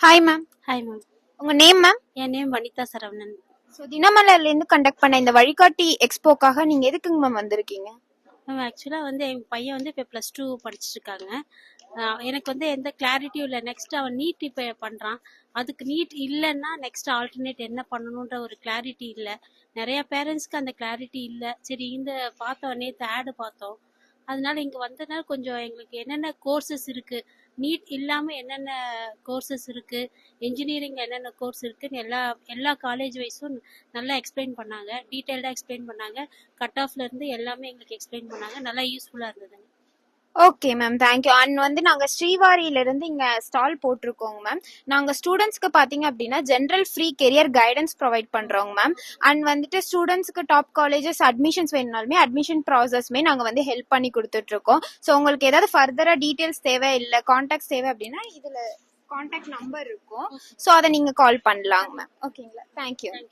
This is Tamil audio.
Hi ma'am. Hi ma'am. உங்க நேம் மேம்? என் நேம் வனிதா சரவணன். ஸோ தினமலர்ல இருந்து கண்டக்ட் பண்ண இந்த வழிகாட்டி எக்ஸ்போக்காக நீங்க எதுக்குங்க மேம் வந்திருக்கீங்க? மேம் ஆக்சுவலாக வந்து என் பையன் வந்து இப்போ +2 படிச்சுட்டு இருக்காங்க. எனக்கு வந்து எந்த கிளாரிட்டியும் இல்லை. நெக்ஸ்ட் அவன் நீட் இப்போ பண்ணுறான். அதுக்கு நீட் இல்லைன்னா நெக்ஸ்ட் ஆல்டர்னேட் என்ன பண்ணணுன்ற ஒரு கிளாரிட்டி இல்லை. நிறைய பேரண்ட்ஸ்க்கு அந்த கிளாரிட்டி இல்லை. சரி இந்த பார்த்தோம், நேற்று ஆடு பார்த்தோம். அதனால இங்கே வந்ததுனால கொஞ்சம் எங்களுக்கு என்னென்ன கோர்சஸ் இருக்குது, நீட் இல்லாமல் என்னென்ன கோர்சஸ் இருக்குது, இன்ஜினியரிங் என்னென்ன கோர்ஸ் இருக்குதுன்னு எல்லா காலேஜ் வைஸும் நல்லா எக்ஸ்பிளைன் பண்ணாங்க. டீட்டெயில்டாக எக்ஸ்பிளைன் பண்ணாங்க. கட் ஆஃப்லேருந்து எல்லாமே எங்களுக்கு எக்ஸ்பிளைன் பண்ணாங்க. நல்லா யூஸ்ஃபுல்லாக இருந்ததுங்க. Okay ma'am, thank you. அண்ட் வந்து நாங்கள் ஸ்ரீவாரியிலிருந்து இங்கே ஸ்டால் போட்டிருக்கோங்க மேம். நாங்கள் ஸ்டூடெண்ட்ஸ்க்கு பார்த்தீங்க அப்படின்னா general free career guidance provide பண்ணுறோங்க மேம். அண்ட் வந்துட்டு ஸ்டூடெண்ட்ஸ்க்கு டாப் காலேஜஸ் அட்மிஷன்ஸ் வேணுனாலுமே அட்மிஷன் ப்ராசஸ்மே நாங்கள் வந்து ஹெல்ப் பண்ணி கொடுத்துட்ருக்கோம். ஸோ உங்களுக்கு ஏதாவது ஃபர்தராக டீட்டெயில்ஸ் தேவை இல்லை கான்டாக்ட்ஸ் தேவை அப்படின்னா இதில் கான்டாக்ட் நம்பர் இருக்கும். ஸோ அதை நீங்கள் கால் பண்ணலாங்க மேம். ஓகேங்களா? தேங்க்யூ.